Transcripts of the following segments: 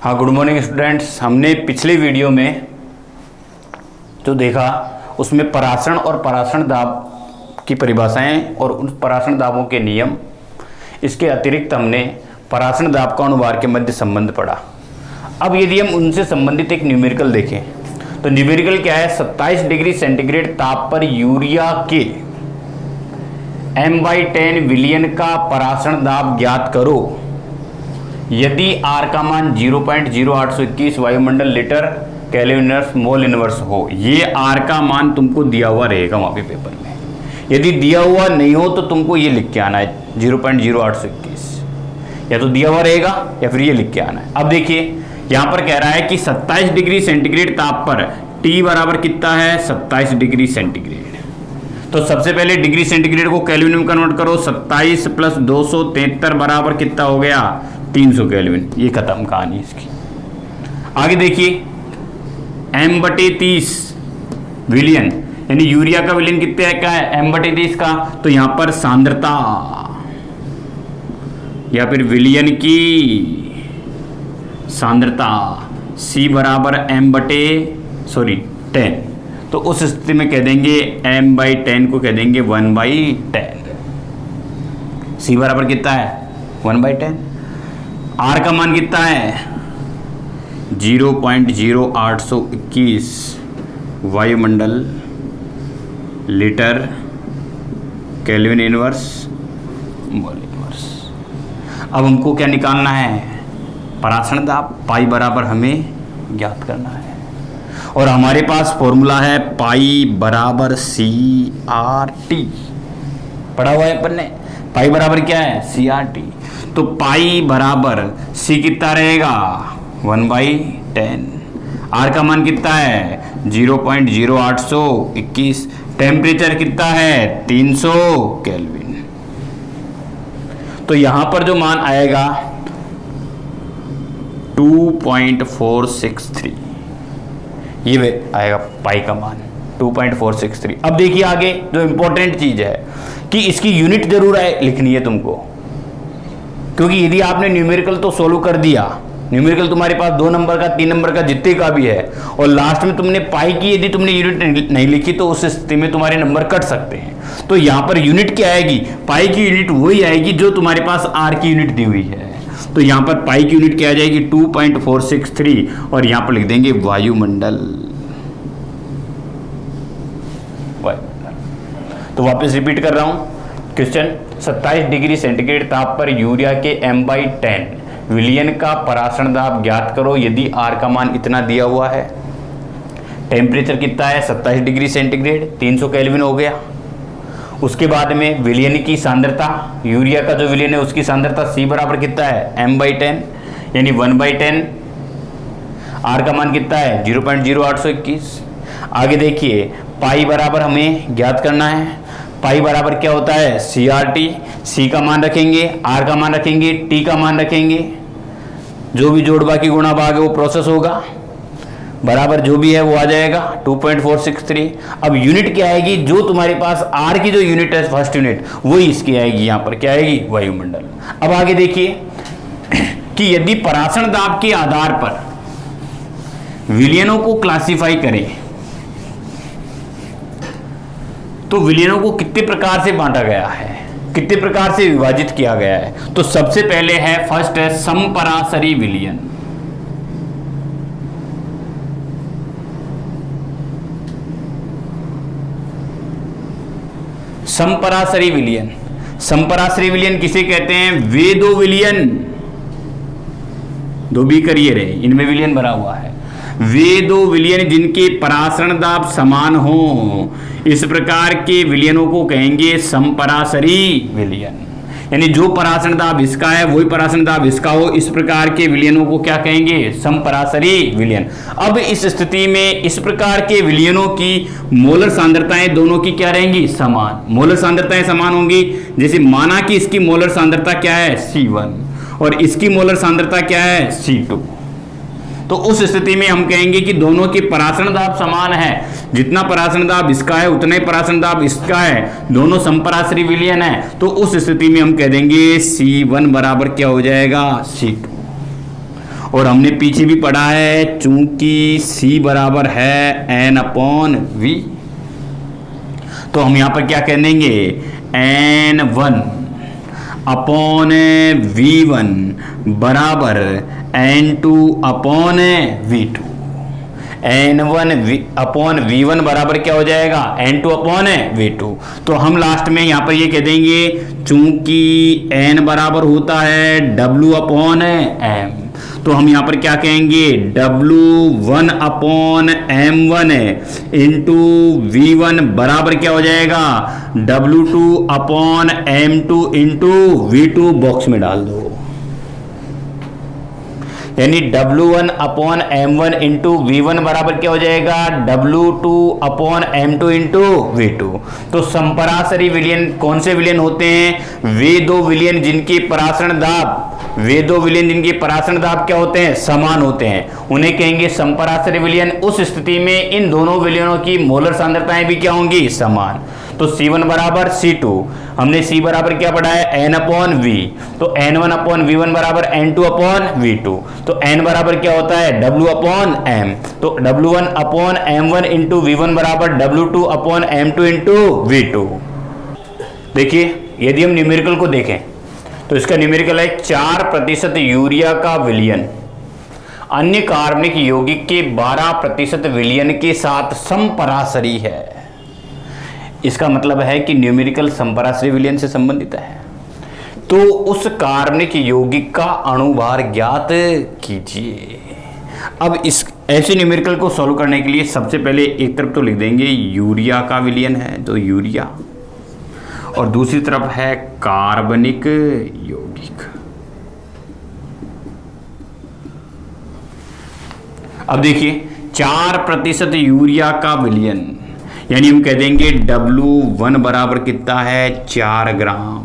हाँ, good morning students. हमने पिछले वीडियो में जो देखा उसमें परासरण और परासरण दाब की परिभाषाएं और उन परासरण दाबों के नियम, इसके अतिरिक्त हमने परासरण दाब का अनुभार के मध्य संबंध पढ़ा। अब यदि हम उनसे संबंधित एक न्यूमेरिकल देखें तो न्यूमेरिकल क्या है, 27 डिग्री सेंटीग्रेड ताप पर यूरिया के m/10 विलियन का परासरण दाब ज्ञात करो यदि R का मान 0.0821 वायुमंडल litre kelvin inverse mole inverse हो। ये R का मान तुमको दिया हुआ रहेगा वहाँ पे पेपर में। यदि दिया हुआ नहीं हो तो तुमको ये लिख के आना है 0.0821, या तो दिया हुआ रहेगा या फिर ये लिख के आना है। अब देखिए यहाँ पर कह रहा है कि 27 डिग्री सेंटीग्रेड ताप पर T बराबर कितना है, 27 डिग्री सेंटीग्रेड। तो सबसे पहले डिग्री सेंटीग्रेड को केल्विन में कन्वर्ट करो। 27 + 273 बराबर कितना हो गया, 300 केल्विन। ये खत्म कहानी इसकी। आगे देखिए m/30 विलियन, यानी यूरिया का विलियन कितने का है, m/30 का। तो यहां पर सांद्रता या फिर विलियन की सांद्रता C बराबर m/10। तो उस स्थिति में कह देंगे m/10 को कह देंगे 1/10। C बराबर कितना है, 1/10। R का मान कितना है, 0.0821 वायुमंडल litre kelvin inverse mole inverse. अब हमको क्या निकालना है, परासरण दाब पाई बराबर हमें ज्ञात करना है। और हमारे पास फॉर्मूला है पाई बराबर CRT, पढ़ा हुआ है अपन ने। पाई बराबर क्या है, CRT। तो पाई बराबर C कितना रहेगा, 1/10। R का मान कितना है, 0.0821। टेम्परेचर कितना है, 300 केल्विन। तो यहां पर जो मान आएगा 2.463, ये आएगा पाई का मान 2.463। अब देखिए आगे जो इंपॉर्टेंट चीज है कि इसकी यूनिट जरूर लिखनी है तुमको, क्योंकि यदि आपने न्यूमेरिकल तो सोल्व कर दिया, न्यूमेरिकल तुम्हारे पास 2 नंबर का 3 नंबर का जितने का भी है, और लास्ट में तुमने पाई की यदि तुमने यूनिट नहीं लिखी तो उस स्थिति में तुम्हारे नंबर कट सकते हैं। तो यहाँ पर यूनिट क्या आएगी, पाई की यूनिट वही आएगी जो तुम्हारे पास आर की यूनिट दी हुई है। तो यहाँ पर पाई की यूनिट क्या आ जाएगी, 2.463, और यहाँ पर लिख देंगे वायुमंडल। तो वापस रिपीट कर रहा हूँ क्वेश्चन, 27 डिग्री सेंटीग्रेड ताप पर यूरिया के m/10 विलियन का परासरण दाब ज्ञात करो यदि R का मान इतना दिया हुआ है। टेम्परेचर कितना है, 27 डिग्री सेंटीग्रेड, 300 केल्विन हो गया। उसके बाद में विलियन की सांद्रता, यूरिया का जो विलियन है उसकी सांद्रता C बराबर कितना है, m/10 यानी 1/10। R का मान कितना है, 0.0821। आगे देखिए पाई बराबर हमें ज्ञात करना है। पाई बराबर क्या होता है, CRT। C का मान रखेंगे, R का मान रखेंगे, T का मान रखेंगे। जो भी जोड़ बाकी गुणा भाग है वो प्रोसेस होगा, बराबर जो भी है वो आ जाएगा 2.463। अब यूनिट क्या आएगी, जो तुम्हारे पास R की जो यूनिट है फर्स्ट यूनिट वही इसकी आएगी, यहाँ पर क्या आएगी, वायुमंडल। अब आगे देखिए कि यदि परासरण दाब के आधार पर विलियनों को क्लासिफाई करें तो विलियनों को कितने प्रकार से बांटा गया है, कितने प्रकार से विभाजित किया गया है। तो सबसे पहले है, फर्स्ट है समपरासरी विलियन। समपरासरी विलियन, समपरासरी विलियन किसे कहते हैं, वे दो विलियन, दो भी करिए रहे, इनमें विलियन भरा हुआ है। वे दो विलियन जिनके परासरण दाब समान हो, इस प्रकार के विलियनों को कहेंगे समपरासरी विलियन। यानी जो परासरण दाब इसका है वही परासरण दाब इसका हो, इस प्रकार के विलियनों को क्या कहेंगे, समपरासरी विलियन। अब इस स्थिति में इस प्रकार के विलियनों की मोलर सांद्रताएं दोनों की क्या रहेंगी, समान। मोलर सांद्रताएं समान होंगी। जैसे माना कि इसकी मोलर सांद्रता क्या है, C1, और इसकी मोलर सांद्रता क्या है, C2। तो उस स्थिति में हम कहेंगे कि दोनों के परासरण दाब समान है। जितना परासरण दाब इसका है उतना ही परासरण दाब इसका है, दोनों समपरासरी विलयन है। तो उस स्थिति में हम कह देंगे C1 बराबर क्या हो जाएगा, C2। और हमने पीछे भी पढ़ा है चूंकि C बराबर है N/V, तो हम यहां पर क्या कह देंगे N1/V1 बराबर N2/V2। N1/V1 बराबर क्या हो जाएगा N2/V2। तो हम लास्ट में यहां पर ये कह देंगे चूंकि N बराबर होता है W/M, तो हम यहां पर क्या कहेंगे W1/M1 इंटू V1 बराबर क्या हो जाएगा W2/M2 इंटू V2, बॉक्स में डाल दो। यानी W1/M1 इंटू V1 बराबर क्या हो जाएगा W2/M2 इंटू V2। तो संपरासरी विलयन कौन से विलयन होते हैं? वे दो विलयन जिनकी परासरण दाब क्या होते हैं? समान होते हैं, उन्हें कहेंगे संपरासरी विलयन। उस स्थिति में इन दोनों विलयनों की मोलर सांद्रताएं भी क्या होंगी? समान। तो C1 बराबर C2, हमने C बराबर क्या पढ़ा है N/V, तो N1/V1 बराबर N2/V2, तो N बराबर क्या होता है W/M, तो W1/M1 इंटू V1 बराबर W2/M2 इंटू V2। देखिए यदि हम न्यूमेरिकल को देखें तो इसका न्यूमेरिकल है 4% यूरिया का विलयन अन्य कार्बनिक यौगिक के 12% विलयन के साथ समपरासरी है। इसका मतलब है कि न्यूमेरिकल समपरासरी विलयन से संबंधित है। तो उस कार्बनिक यौगिक का अणुभार ज्ञात कीजिए। अब इस ऐसे न्यूमेरिकल को सॉल्व करने के लिए सबसे पहले एक तरफ तो लिख देंगे यूरिया का विलयन है, तो यूरिया, और दूसरी तरफ है कार्बनिक यौगिक। अब देखिए 4% यूरिया का विलयन, यानी हम कह देंगे W1 बराबर कितना है 4 ग्राम।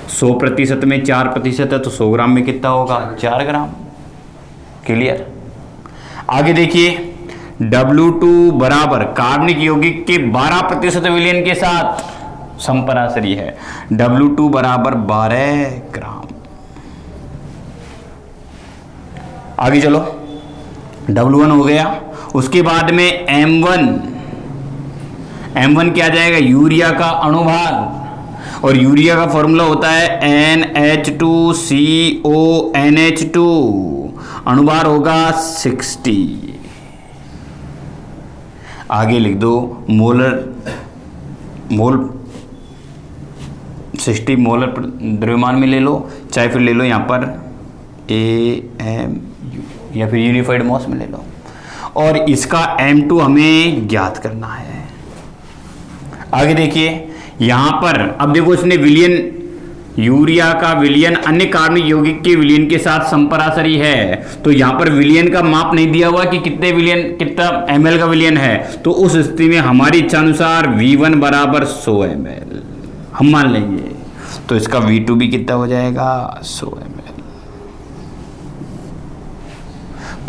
100% में 4% है तो 100 ग्राम में कितना होगा 4 ग्राम। क्लियर। आगे देखिए W2 बराबर कार्बनिक यौगिक के 12% विलयन के साथ समपरासरी है, W2 बराबर 12 ग्राम। आगे चलो W1 हो गया। उसके बाद में M1 क्या जाएगा यूरिया का अणुभार, और यूरिया का फॉर्मूला होता है NH2CONH2, अणुभार होगा 60। आगे लिख दो मोल 60 मोलर द्रव्यमान में ले लो, चाहे फिर ले लो यहाँ पर AMU या फिर यूनिफाइड मॉस में ले लो, और इसका M2 हमें ज्ञात करना है। आगे देखिए यहां पर, अब देखो इसने विलयन यूरिया का विलयन अन्य कार्बनिक यौगिक के विलयन के साथ समपरासरी है, तो यहां पर विलयन का माप नहीं दिया हुआ कि कितना ml का विलयन है, तो उस स्थिति में हमारी इच्छानुसार V1 बराबर 100 ml हम मान लेंगे, तो इसका V2 भी कितना हो जाएगा 100 ml।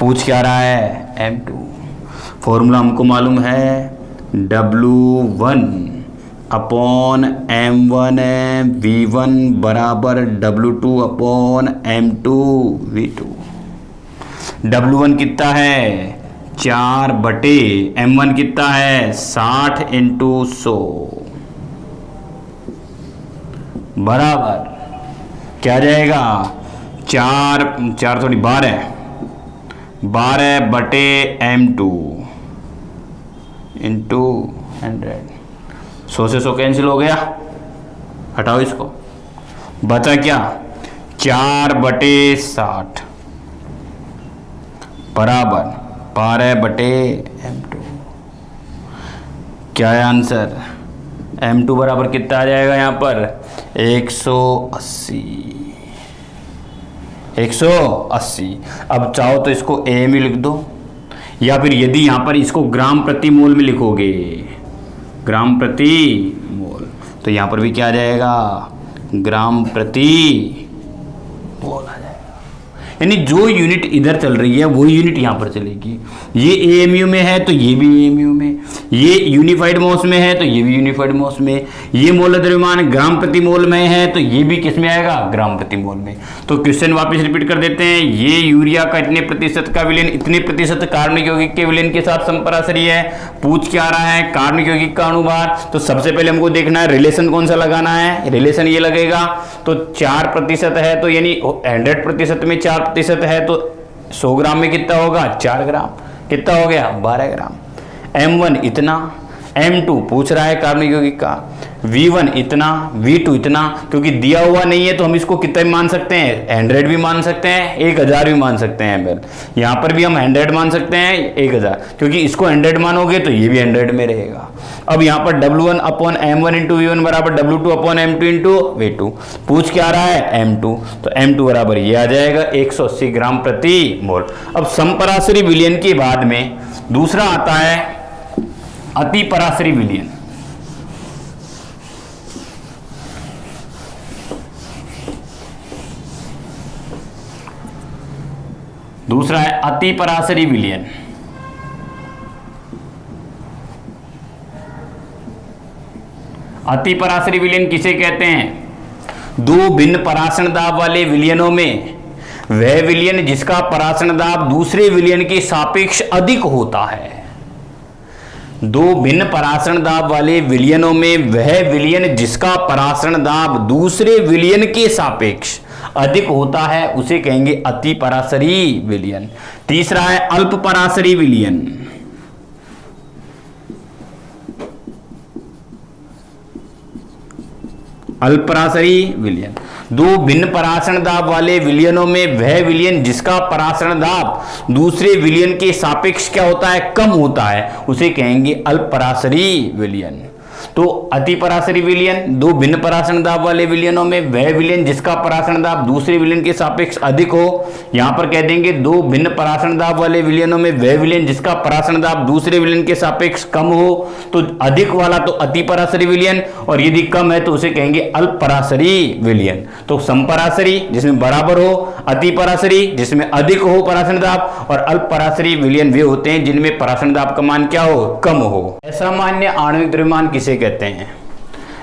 पूछ क्या रहा है M2, फॉर्मूला हमको मालूम है W1/M1 V1 बराबर W2/M2 V2। W1 कितना है 4/M1 कितना है 60 इंटू 100 बराबर क्या जाएगा 12/M2 इंटू 100। 100 से 100 कैंसिल हो गया, हटाओ इसको, बचा क्या 4/60 बराबर 12/M2। क्या है आंसर? M2 बराबर कितना आ जाएगा यहाँ पर 180। अब चाहो तो इसको AMU लिख दो, या फिर यदि यहाँ पर इसको ग्राम प्रति मोल में लिखोगे ग्राम प्रति मोल, तो यहाँ पर भी क्या आ जाएगा ग्राम प्रति मोल आ जाएगा। यानी जो यूनिट इधर चल रही है वो यूनिट यहाँ पर चलेगी। ये AMU में है तो ये भी AMU में, ये यूनिफाइड मॉस में है तो ये भी यूनिफाइड मॉस में, ये मोल द्रव्यमान ग्राम प्रति मोल में है तो ये भी किस में आएगा, ग्राम प्रति मोल में। तो क्वेश्चन वापस रिपीट कर देते हैं, ये यूरिया का इतने प्रतिशत का विलयन इतने प्रतिशत कार्बनिक यौगिक के विलयन के साथ संपरासरी है। पूछ क्या रहा है, कार्बनिक यौगिक का अनुभार। तो सबसे पहले हमको देखना है रिलेशन कौन सा लगाना है, रिलेशन ये लगेगा। तो 4% है तो यानी 100% में 4% है तो 100 ग्राम में कितना होगा, 4 ग्राम। कितना हो गया, 12 ग्राम। M1 इतना, M2 पूछ रहा है कार्बनिक यौगिक का, V1 इतना, V2 इतना। क्योंकि दिया हुआ नहीं है तो हम इसको कितना भी मान सकते हैं, 100 भी मान सकते हैं, 1000 भी मान सकते हैं ml। यहाँ पर भी हम 100 मान सकते हैं, 1000, क्योंकि इसको 100 मानोगे तो ये भी 100 में रहेगा। अब यहाँ पर W1 upon M1 into V1 बराबर W2 upon M2 into V2। पूछ क्या रहा है, M2, तो M2 बराबर ये आ जाएगा 180 ग्राम प्रति मोल। अब समपरासरी विलयन के बाद में दूसरा आता है अति परासरी विलयन। दूसरा है अति परासरी विलयन। अति परासरी विलयन किसे कहते हैं, दो भिन्न परासरण दाब वाले विलयनों में वह विलयन जिसका परासरण दाब दूसरे विलयन के सापेक्ष अधिक होता है। दो भिन्न परासरण दाब वाले विलयनों में वह विलयन जिसका परासरण दाब दूसरे विलयन के सापेक्ष अधिक होता है उसे कहेंगे अति परासरी विलयन। तीसरा है अल्प परासरी विलयन। अल्प परासरी विलयन, दो भिन्न परासरण दाब वाले विलयनों में वह विलयन जिसका परासरण दाब दूसरे विलयन के सापेक्ष क्या होता है, कम होता है, उसे कहेंगे अल्प परासरी विलयन। तो अति परासरी विलयन, दो भिन्न परासरण दाब वाले विलयनों में वह विलयन जिसका परासरण दाब दूसरे विलयन के सापेक्ष अधिक हो। यहां पर कह देंगे दो भिन्न परासरण दाब वाले विलयनों में वह विलयन जिसका परासरण दाब दूसरे विलयन के सापेक्ष कम हो। तो अधिक वाला तो अति परासरी विलयन और यदि कम है तो उसे कहेंगे अल्प परासरी विलयन। तो समपरासरी जिसमें बराबर हो, अति परासरी जिसमें अधिक हो परासरण दाब, और अल्प परासरी विलयन वे होते हैं जिनमें परासरण दाब का मान क्या हो, कम हो। असामान्य आणविक द्रव्यमान किसे कहते हैं,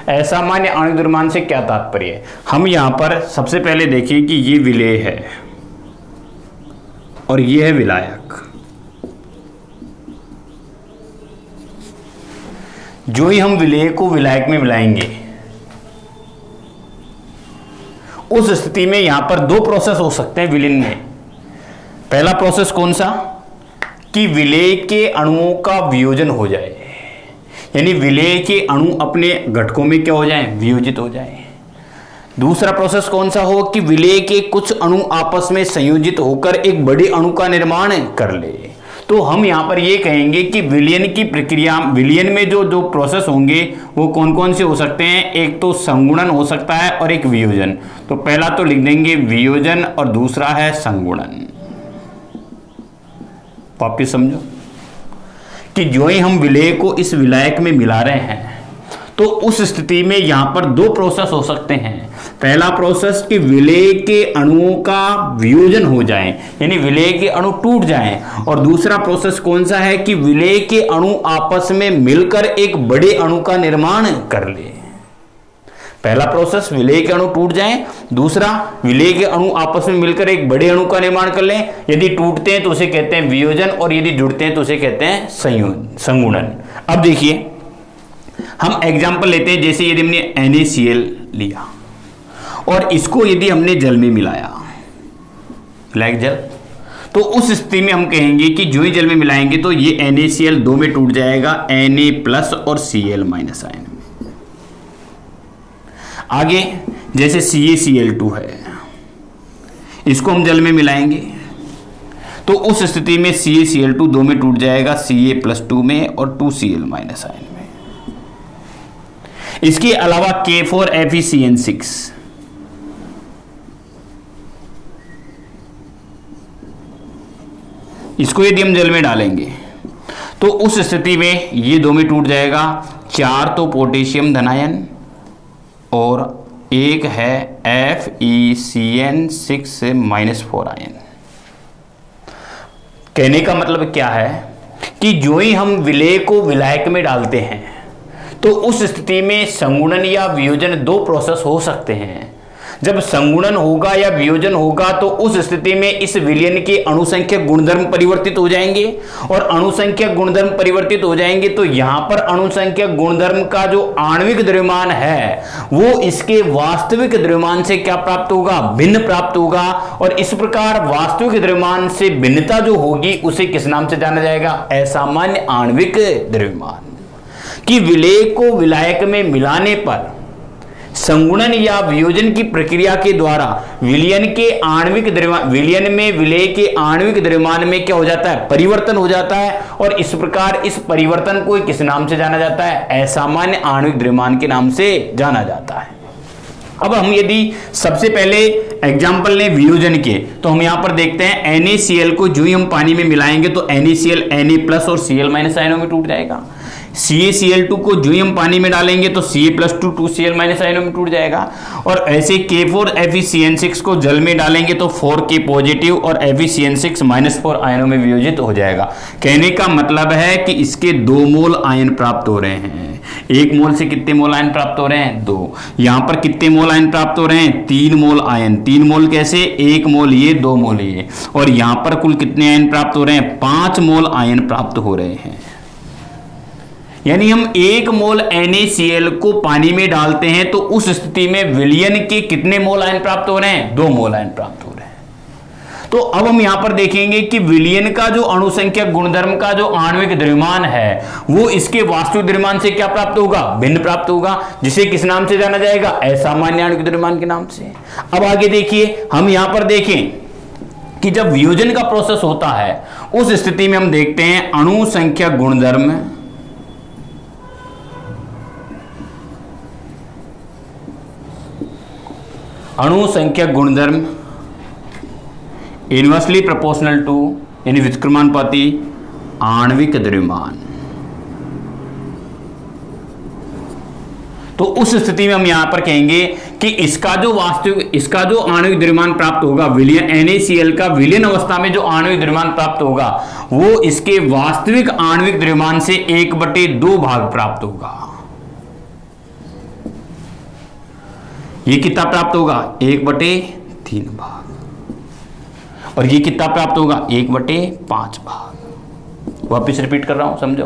असामान्य आणविक द्रव्यमान से क्या तात्पर्य है। हम यहां पर सबसे पहले देखिए कि ये विलेय है और ये है विलायक। जो ही हम विलेय को विलायक में मिलाएंगे उस स्थिति में यहां पर दो प्रोसेस हो सकते हैं विलयन में। पहला प्रोसेस कौन सा, कि विलेय के अणुओं का वियोजन हो जाए, यानी विलेय के अणु अपने घटकों में क्या हो जाएं, वियोजित हो जाएं। दूसरा प्रोसेस कौन सा हो, कि विलेय के कुछ अणु आपस में संयोजित होकर एक बड़े अणु का निर्माण कर ले। तो हम यहां पर ये कहेंगे कि विलयन की प्रक्रिया, विलयन में जो जो प्रोसेस होंगे वो कौन कौन से हो सकते हैं, एक तो संगुणन हो सकता है और एक वियोजन। तो पहला तो लिख देंगे वियोजन और दूसरा है संगुणन। वापिस समझो कि जो ही हम विलेय को इस विलायक में मिला रहे हैं तो उस स्थिति में यहां पर दो प्रोसेस हो सकते हैं। पहला प्रोसेस कि विलेय के अणुओं का वियोजन हो जाए, यानी विलेय के अणु टूट जाएं, और दूसरा प्रोसेस कौन सा है कि विलेय के अणु आपस में मिलकर एक बड़े अणु का निर्माण कर ले। पहला प्रोसेस विलेय के अणु टूट जाएं, दूसरा विलेय के अणु आपस में मिलकर एक बड़े अणु का निर्माण कर लें। यदि टूटते हैं तो उसे कहते हैं वियोजन और यदि जुड़ते हैं तो उसे कहते हैं संगुणन। अब देखिए हम एग्जांपल लेते हैं, जैसे यदि हमने NaCl लिया और इसको यदि हमने जल में मिलाया, लाइक जल, तो उस स्थिति में हम कहेंगे कि जो ही जल में मिलाएंगे तो ये NaCl दो में टूट जाएगा, Na+ और Cl- आयन। आगे जैसे CaCl2 है, इसको हम जल में मिलाएंगे तो उस स्थिति में CaCl2 दो में टूट जाएगा, Ca+2 में और 2Cl- आयन में। इसके अलावा K4FeCN6, इसको यदि हम जल में डालेंगे तो उस स्थिति में ये दो में टूट जाएगा, 4 तो पोटेशियम धनायन और एक है FeCN6 -4 आयन। कहने का मतलब क्या है कि जो ही हम विलेय को विलायक में डालते हैं तो उस स्थिति में संगुणन या वियोजन दो प्रोसेस हो सकते हैं। जब संगुणन होगा या वियोजन होगा तो उस स्थिति में इस विलयन के अणुसंख्यक गुणधर्म परिवर्तित हो जाएंगे, और अणुसंख्यक गुणधर्म परिवर्तित हो जाएंगे तो यहां पर अणुसंख्यक गुणधर्म का जो आणविक द्रव्यमान है वो इसके वास्तविक द्रव्यमान से क्या प्राप्त होगा, भिन्न प्राप्त होगा। और इस प्रकार वास्तविक द्रव्यमान से भिन्नता जो होगी उसे किस नाम से जाना जाएगा, असामान्य आणविक द्रव्यमान। कि विलेय को विलायक में मिलाने पर संगुणन या वियोजन की प्रक्रिया के द्वारा विलयन के आणविक द्रव्यमान, विलयन में विलेय के आणविक द्रव्यमान में क्या हो जाता है, परिवर्तन हो जाता है। और इस प्रकार इस परिवर्तन को किस नाम से जाना जाता है, असामान्य आणविक द्रव्यमान के नाम से जाना जाता है। अब हम यदि सबसे पहले एग्जाम्पल लें वियोजन के, तो हम यहां पर देखते हैं NaCl को जो ही हम पानी में मिलाएंगे तो NaCl Na+ और Cl- आयनों में टूट जाएगा। CaCl2 को जो ही हम पानी में डालेंगे तो Ca+2 2Cl- आयनों में टूट जाएगा। और ऐसे K4FeCN6 को जल में डालेंगे तो 4K+ और FeCN6- आयनों में वियोजित हो जाएगा। कहने का मतलब है कि इसके 2 मोल आयन प्राप्त हो रहे हैं। 1 मोल से कितने मोल आयन प्राप्त हो रहे हैं, 2। यहां पर कितने मोल आयन प्राप्त हो रहे हैं, 3 मोल आयन। 3 मोल कैसे, 1 मोल ये, 2 मोल ये। और यहां पर कुल कितने आयन प्राप्त हो रहे हैं, 5 मोल आयन प्राप्त हो रहे हैं। यानी हम 1 मोल NaCl को पानी में डालते हैं तो उस स्थिति में विलयन के कितने मोल आयन प्राप्त हो रहे हैं, 2 मोल आयन प्राप्त हो रहे हैं। तो अब हम यहां पर देखेंगे कि विलयन का जो अणुसंख्यक गुणधर्म का जो आणविक द्रव्यमान है वो इसके वास्तविक द्रव्यमान से क्या प्राप्त होगा, भिन्न प्राप्त होगा, जिसे किस नाम से जाना जाएगा, असामान्य आणविक द्रव्यमान के नाम से। अब आगे देखिए, हम यहां पर देखें कि जब वियोजन का प्रोसेस होता है उस स्थिति में हम देखते हैं अणुसंख्यक गुणधर्म, अणुसंख्यक गुणधर्म इनवर्सली प्रोपोर्शनल टू, यानी व्युत्क्रमानुपाती आणविक द्रव्यमान। तो उस स्थिति में हम यहां पर कहेंगे कि इसका जो आणविक द्रव्यमान प्राप्त होगा, विलयन NaCl का विलयन अवस्था में जो आणविक द्रव्यमान प्राप्त होगा वो इसके वास्तविक आणविक द्रव्यमान से 1/2 भाग प्राप्त होगा। ये कितना प्राप्त होगा, 1/3 भाग। और ये कितना प्राप्त होगा, 1/5 भाग। वापिस रिपीट कर रहा हूं, समझो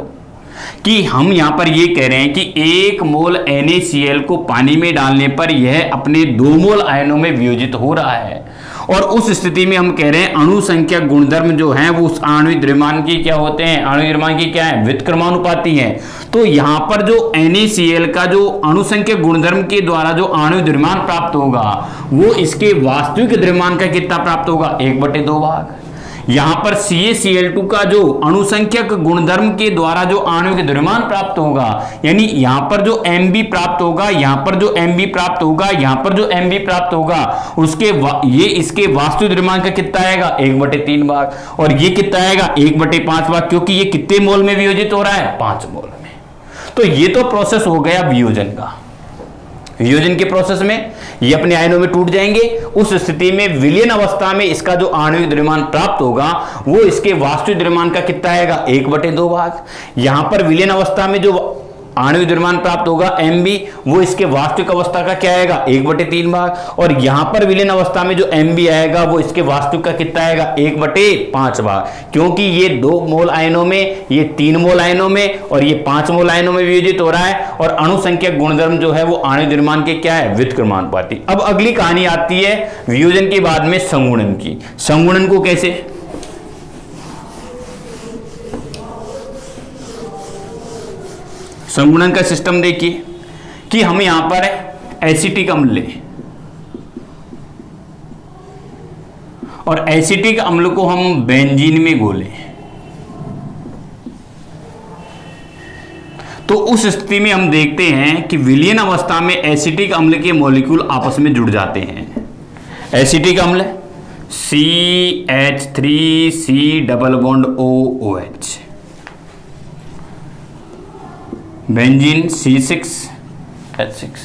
कि हम यहां पर ये कह रहे हैं कि 1 मोल NaCl को पानी में डालने पर यह अपने 2 मोल आयनों में वियोजित हो रहा है। और उस स्थिति में हम कह रहे हैं अणुसंख्यक गुणधर्म जो है वो उस आणविक द्रव्यमान की क्या होते हैं, आणविक द्रव्यमान की क्या है, व्युत्क्रमानुपाती है। तो यहां पर जो NaCl का जो अणुसंख्यक गुणधर्म के द्वारा जो आणविक द्रव्यमान प्राप्त होगा वो इसके वास्तविक द्रव्यमान का कितना प्राप्त होगा, 1/2 भाग। यहां पर CaCl2 का जो अणुसंख्यक गुणधर्म के द्वारा जो आणविक द्रव्यमान प्राप्त होगा, यानी यहां पर जो Mb प्राप्त होगा, यहां पर जो Mb प्राप्त होगा, यहां पर जो Mb प्राप्त होगा, उसके ये इसके वास्तविक द्रव्यमान का कितना आएगा, 1/3 भाग। और ये कितना आएगा, 1/5 भाग, क्योंकि ये कितने मोल में वियोजित हो रहा है, 5 मोल में। तो ये तो प्रोसेस हो गया वियोजन का। वियोजन के प्रोसेस में ये अपने आयनों में टूट जाएंगे। उस स्थिति में विलयन अवस्था में इसका जो आणविक द्रव्यमान प्राप्त होगा वो इसके वास्तविक द्रव्यमान का कितना आएगा, 1/2 भाग। यहां पर विलयन अवस्था में जो आणविक द्रव्यमान प्राप्त होगा Mb, वो इसके वास्तविक अवस्था का क्या आएगा, 1/3 भाग। और यहां पर विलयन अवस्था में जो Mb आएगा वो इसके वास्तविक का कितना आएगा, 1/5 भाग। क्योंकि ये 2 मोल आयनों में, ये 3 मोल आयनों में और ये 5 मोल आयनों में वियोजित हो रहा है। और अणुसंख्यक गुणधर्म जो है वो आणविक द्रव्यमान के क्या है, व्युत्क्रमानुपाती। अब अगली कहानी आती है वियोजन के बाद में संगुणन की। संगुणन को कैसे, संगुणन का सिस्टम देखिए कि हम यहां पर एसिटिक अम्ल लें और एसिटिक अम्ल को हम बेंजीन में घोलें, तो उस स्थिति में हम देखते हैं कि विलयन अवस्था में एसिटिक अम्ल के मॉलिक्यूल आपस में जुड़ जाते हैं। एसिटिक अम्ल CH3C≡OH, बेंजीन C6H6।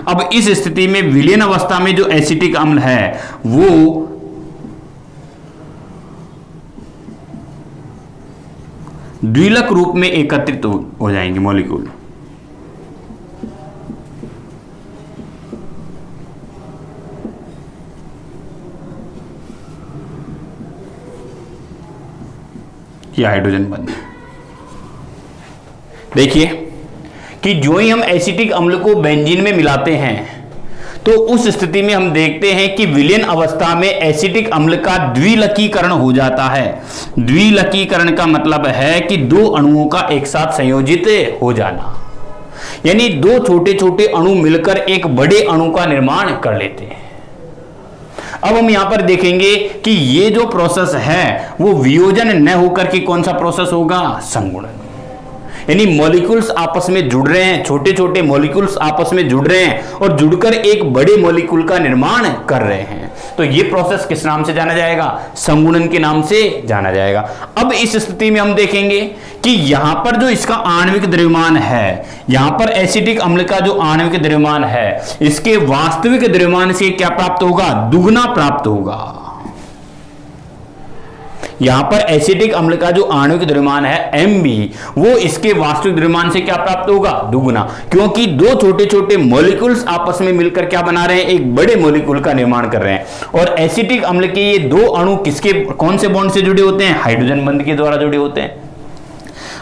अब इस स्थिति में विलयन अवस्था में जो एसिटिक अम्ल है वो द्विलक रूप में एकत्रित हो जाएंगे मॉलिक्यूल। या हाइड्रोजन बंध। देखिए कि जो ही हम एसिटिक अम्ल को बेंजीन में मिलाते हैं तो उस स्थिति में हम देखते हैं कि विलयन अवस्था में एसिटिक अम्ल का द्विलकीकरण हो जाता है। द्विलकीकरण का मतलब है कि दो अणुओं का एक साथ संयोजित हो जाना, यानी दो छोटे छोटे अणु मिलकर एक बड़े अणु का निर्माण कर लेते हैं। अब हम यहां पर देखेंगे कि ये जो प्रोसेस है वो वियोजन न होकर के कौन सा प्रोसेस होगा, संगुणन। यानी मॉलिक्यूल्स आपस में जुड़ रहे हैं, छोटे छोटे मॉलिक्यूल्स आपस में जुड़ रहे हैं और जुड़कर एक बड़े मॉलिक्यूल का निर्माण कर रहे हैं। तो ये प्रोसेस किस नाम से जाना जाएगा, संगुणन के नाम से जाना जाएगा। अब इस स्थिति में हम देखेंगे कि यहां पर जो इसका आणविक द्रव्यमान है, यहां पर एसिटिक अम्ल का जो आणविक द्रव्यमान है, इसके वास्तविक द्रव्यमान से क्या प्राप्त होगा, दुगना प्राप्त होगा। यहां पर एसिटिक अम्ल का जो आणविक द्रव्यमान है Mb, वो इसके वास्तविक द्रव्यमान से क्या प्राप्त होगा, दुगना, क्योंकि दो छोटे छोटे मॉलिक्यूल्स आपस में मिलकर क्या बना रहे हैं, एक बड़े मॉलिक्यूल का निर्माण कर रहे हैं। और एसिटिक अम्ल के ये दो अणु किसके कौन से बॉन्ड से जुड़े होते हैं, हाइड्रोजन बंध के द्वारा जुड़े होते हैं।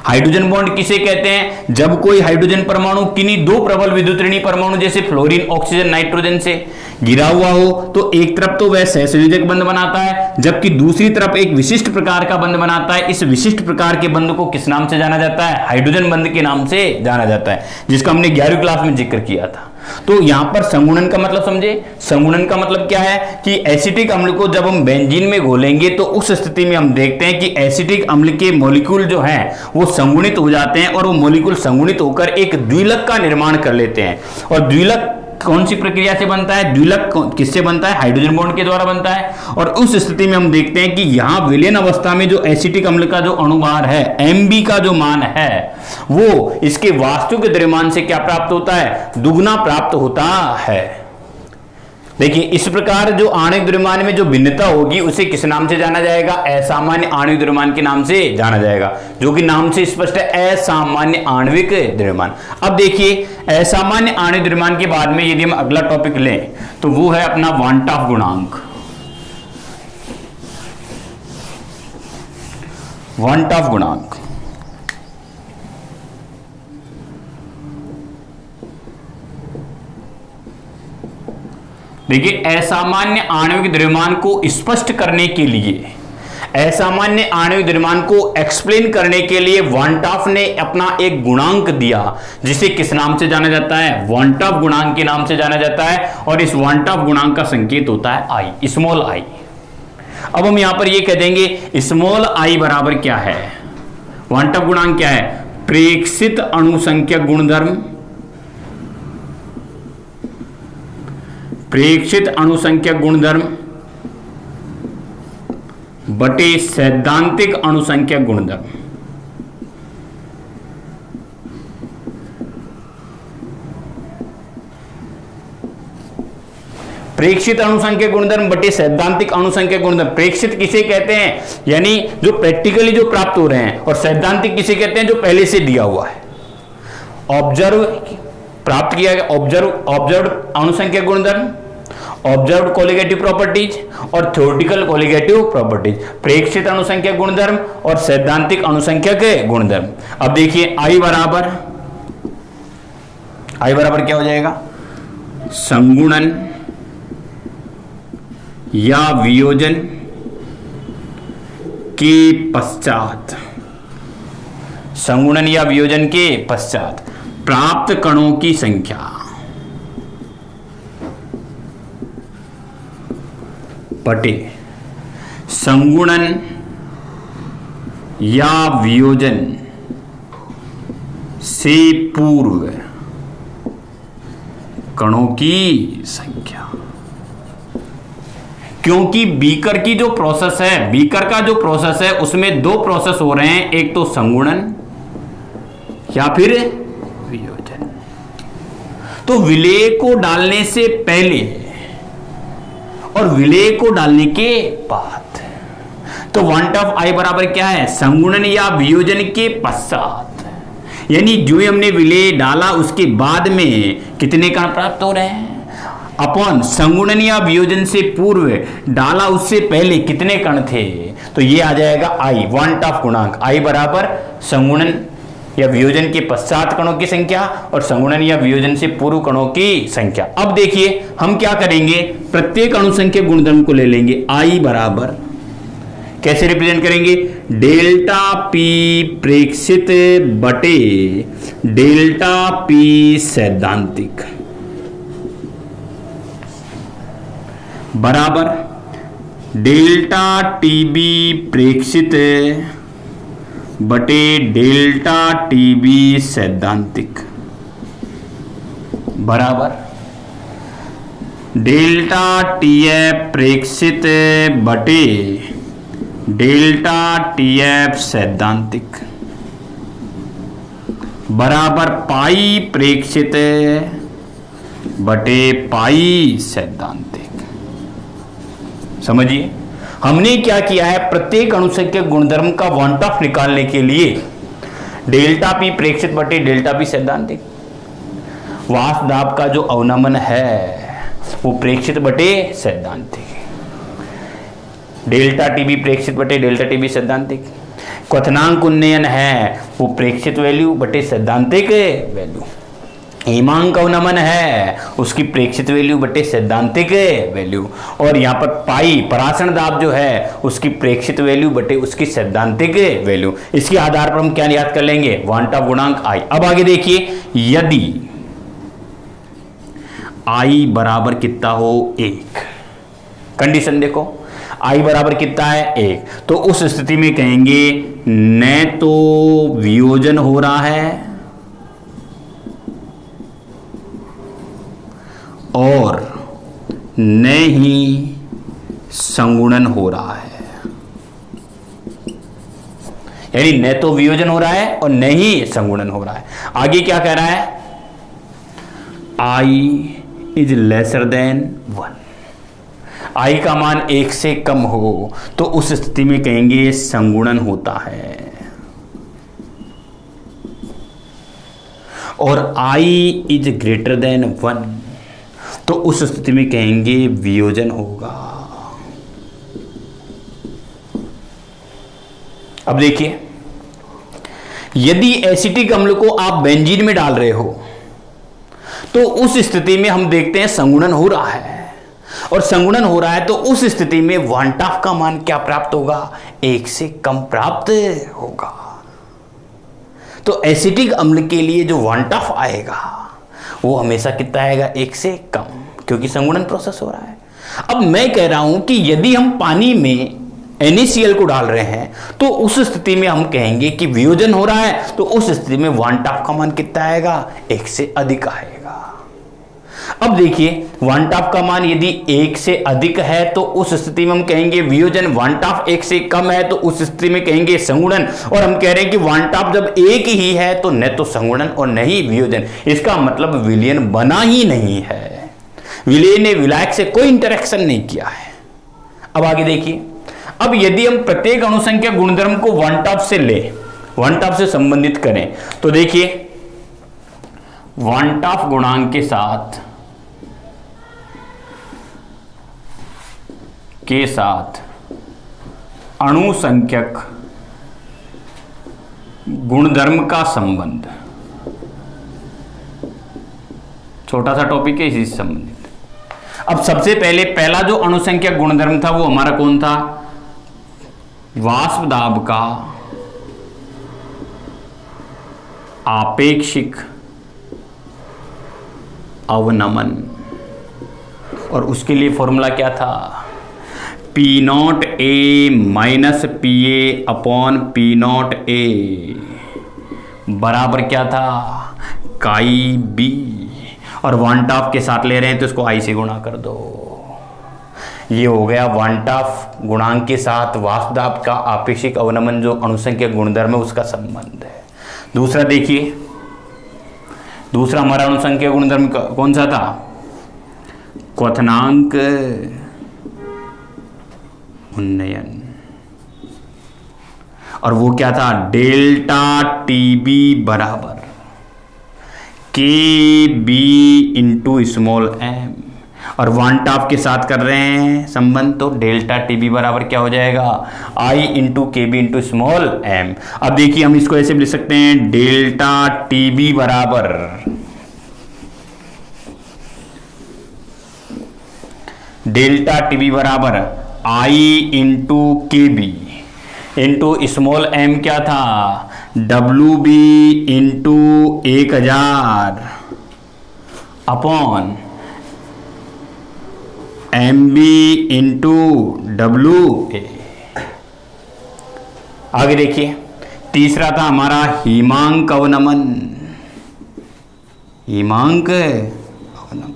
हाइड्रोजन बॉन्ड किसे कहते हैं, जब कोई हाइड्रोजन परमाणु किन्हीं दो प्रबल विद्युत ऋणी परमाणु जैसे फ्लोरीन, ऑक्सीजन, नाइट्रोजन से घिरा हुआ हो तो एक तरफ तो वह सहसंयोजक बंध बनाता है, जबकि दूसरी तरफ एक विशिष्ट प्रकार का बंध बनाता है। इस विशिष्ट प्रकार के बंध को किस नाम से जाना जाता है, हाइड्रोजन बंध के नाम से जाना जाता है, जिसका हमने 11वीं क्लास में जिक्र किया था। तो यहां पर संगुणन का मतलब समझे, संगुणन का मतलब क्या है कि एसिटिक अम्ल को जब हम बेंजीन में घोलेंगे तो उस स्थिति में हम देखते हैं कि एसिटिक अम्ल के मॉलिक्यूल जो हैं वो संगुणित हो जाते हैं और वो मॉलिक्यूल संगुणित होकर एक द्विलक का निर्माण कर लेते हैं। और द्विलक कौन सी प्रक्रिया से बनता है, द्विलक किससे बनता है, हाइड्रोजन बॉन्ड के द्वारा बनता है। और उस स्थिति में हम देखते हैं कि यहां विलयन अवस्था में जो एसिटिक अम्ल का जो अणुभार है Mb का जो मान है वो इसके वास्तविक द्रव्यमान से क्या प्राप्त होता है, दुगना प्राप्त होता है। देखिए इस प्रकार जो आणविक द्रव्यमान में जो भिन्नता होगी उसे किस नाम से जाना जाएगा, असामान्य आणविक द्रव्यमान के नाम से जाना जाएगा, जो कि नाम से स्पष्ट है, असामान्य आणविक द्रव्यमान। अब देखिए असामान्य आणविक द्रव्यमान के बाद में यदि हम अगला टॉपिक लें तो वो है अपना वांटॉफ गुणांक। वांटॉफ गुणांक देखिए असामान्य आणविक द्रव्यमान को स्पष्ट करने के लिए, असामान्य आणविक द्रव्यमान को एक्सप्लेन करने के लिए वांटॉफ ने अपना एक गुणांक दिया जिसे किस नाम से जाना जाता है, वांटॉफ गुणांक के नाम से जाना जाता है। और इस वांटॉफ गुणांक का संकेत होता है आई, स्मॉल आई। अब हम यहां पर ये कह देंगे स्मॉल आई बराबर क्या है, वांटॉफ गुणांक क्या है, प्रेक्षित अणुसंख्यक गुणधर्म, प्रेक्षित अणुसंख्यक गुणधर्म बटे सैद्धांतिक अणुसंख्यक गुणधर्म। प्रेक्षित अणुसंख्यक गुणधर्म बटे सैद्धांतिक अणुसंख्यक गुणधर्म। प्रेक्षित किसे कहते हैं, यानी जो प्रैक्टिकली जो प्राप्त हो रहे हैं, और सैद्धांतिक किसे कहते हैं, जो पहले से दिया हुआ है, ऑब्जर्व प्राप्त किया गया, ऑब्जर्व अणुसंख्यक गुणधर्म, ऑब्जर्व्ड कोलिगेटिव प्रॉपर्टीज और थ्योरेटिकल कोलिगेटिव प्रॉपर्टीज, प्रेक्षित अणुसंख्यक गुणधर्म और सैद्धांतिक अणुसंख्यक गुणधर्म। अब देखिए आई बराबर क्या हो जाएगा, संगुणन या वियोजन के पश्चात, संगुणन या वियोजन के पश्चात प्राप्त कणों की संख्या बटे संगुणन या वियोजन से पूर्व कणों की संख्या। क्योंकि बीकर की जो प्रोसेस है, बीकर का जो प्रोसेस है उसमें दो प्रोसेस हो रहे हैं, एक तो संगुणन या फिर वियोजन। तो विलेय को डालने से पहले और विलेय को डालने के बाद तो वांट ऑफ आई बराबर क्या है, संगुणन या वियोजन के पश्चात, यानी जो हमने विलेय डाला उसके बाद में कितने कण प्राप्त हो रहे हैं, अपॉन संगुणन या वियोजन से पूर्व डाला उससे पहले कितने कण थे, तो ये आ जाएगा आई, वांट ऑफ गुणांक आई बराबर संगुणन या वियोजन के पश्चात कणों की संख्या और संगुणन या वियोजन से पूर्व कणों की संख्या। अब देखिए हम क्या करेंगे, प्रत्येक अणुसंख्या गुणधर्म को ले लेंगे, आई बराबर कैसे रिप्रेजेंट करेंगे, डेल्टा पी प्रेक्षित बटे डेल्टा पी सैद्धांतिक बराबर डेल्टा टीबी प्रेक्षित बटे डेल्टा टीबी सैद्धांतिक बराबर डेल्टा टीएफ प्रेक्षित बटे डेल्टा टीएफ सैद्धांतिक बराबर पाई प्रेक्षित बटे पाई सैद्धांतिक। समझिए हमने क्या किया है, प्रत्येक अणुसंख्यक गुणधर्म का वांट ऑफ निकालने के लिए डेल्टा पी प्रेक्षित बटे डेल्टा पी सैद्धांतिक, वाष्प दाब का जो अवनमन है वो प्रेक्षित बटे सैद्धांतिक, डेल्टा टीबी प्रेक्षित बटे डेल्टा टीबी सैद्धांतिक, क्वथनांक उन्नयन है वो प्रेक्षित वैल्यू बटे सैद्धांतिक वैल्यू, हिमांक अवनमन है उसकी प्रेक्षित वैल्यू बटे सैद्धांतिक वैल्यू, और यहाँ पर पाई परासरण दाब जो है उसकी प्रेक्षित वैल्यू बटे उसकी सैद्धांतिक वैल्यू। इसके आधार पर हम क्या याद कर लेंगे, वांट ऑफ गुणांक आई। अब आगे देखिए, यदि आई बराबर कितना हो, एक, कंडीशन देखो आई बराबर कितना है, एक, तो उस स्थिति में कहेंगे न तो वियोजन हो रहा है और न ही संगुणन हो रहा है, यानी न तो वियोजन हो रहा है और न ही संगुणन हो रहा है। आगे क्या कह रहा है, आई इज लेसर देन 1, आई का मान 1 से कम हो तो उस स्थिति में कहेंगे संगुणन होता है, और आई इज ग्रेटर देन 1 तो उस स्थिति में कहेंगे वियोजन होगा। अब देखिए, यदि एसिटिक अम्ल को आप बेंजीन में डाल रहे हो तो उस स्थिति में हम देखते हैं संगुणन हो रहा है, और संगुणन हो रहा है तो उस स्थिति में वांट ऑफ का मान क्या प्राप्त होगा, 1 से कम प्राप्त होगा। तो एसिटिक अम्ल के लिए जो वांट ऑफ आएगा वो हमेशा कितना आएगा, 1 से कम, क्योंकि संगुणन प्रोसेस हो रहा है। अब मैं कह रहा हूं कि यदि हम पानी में NaCl को डाल रहे हैं तो उस स्थिति में हम कहेंगे कि वियोजन हो रहा है, तो उस स्थिति में वांट ऑफ का मान कितना आएगा, 1 से अधिक आएगा। अब देखिए, वांट ऑफ का मान यदि 1 से अधिक है तो उस स्थिति में हम कहेंगे वियोजन, वांट ऑफ 1 से कम है तो उस स्थिति में कहेंगे संगुणन, और हम कह रहे हैं कि वांट ऑफ जब 1 ही है तो न तो संगुणन और न ही वियोजन, इसका मतलब विलयन बना ही नहीं है, विलय ने विलायक से कोई इंटरेक्शन नहीं किया है। अब आगे देखिए, अब यदि हम प्रत्येक अणुसंख्या गुणधर्म को वांट ऑफ से ले, वांट ऑफ से संबंधित करें तो देखिए, वांट ऑफ गुणांक के साथ अणुसंख्यक गुणधर्म का संबंध, छोटा सा टॉपिक है इसी से संबंधित। अब सबसे पहले पहला जो अणुसंख्यक गुणधर्म था वो हमारा कौन था, वाष्प दाब का आपेक्षिक अवनमन, और उसके लिए फॉर्मूला क्या था, P0A minus PA upon P0A बराबर क्या था, काई B, और वांट ऑफ के साथ ले रहे हैं तो इसको I से गुणा कर दो। ये हो गया वांट ऑफ गुणांक के साथ वाष्प दाब का आपेक्षिक अवनमन जो अणुसंख्यक गुणधर्म है उसका संबंध है। दूसरा देखिए, दूसरा हमारा अणुसंख्यक गुणधर्म कौन सा था, क्वथनांक उन्नयन। और वो क्या था, डेल्टा टीबी बराबर के बी इंटू स्मॉल एम, और वन टॉप के साथ कर रहे हैं संबंध, तो डेल्टा टीबी बराबर क्या हो जाएगा, आई into K B into small M. अब देखिए हम इसको ऐसे भी लिख सकते हैं, डेल्टा टीबी बराबर I into K B into small M क्या था, W B into 1000 upon M B into W A. आगे देखिए, तीसरा था हमारा हिमांक अवनमन, हिमांक अवनमन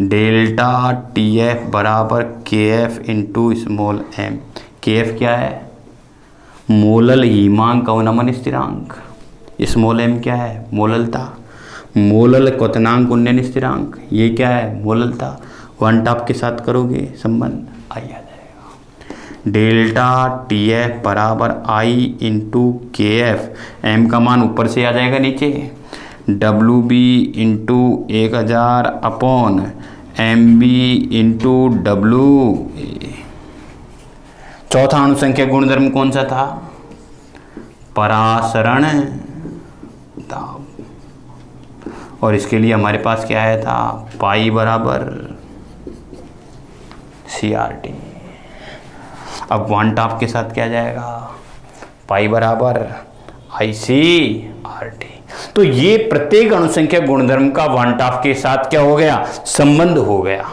डेल्टा टी एफ बराबर K F into small M. K F क्या है, मोलल हिमांक अवनमन स्थिरांक, स्मॉल एम क्या है, मोललता, मोलल क्वथनांक उन्नयन स्थिरांक, ये क्या है, मोललता। वन टॉप के साथ करोगे संबंध, आई आ जाएगा। डेल्टा टी एफ बराबर I into K F, M का मान ऊपर से आ जाएगा नीचे, W B into 1000 upon M B into W A. चौथा अनुसंख्या गुणधर्म कौन सा था, परासरण दाब, और इसके लिए हमारे पास क्या आया था, पाई बराबर CRT। अब वन टॉप के साथ क्या जाएगा, पाई बराबर ICRT। तो ये प्रत्येक अनुसंख्या गुणधर्म का वन टॉप के साथ क्या हो गया, संबंध हो गया।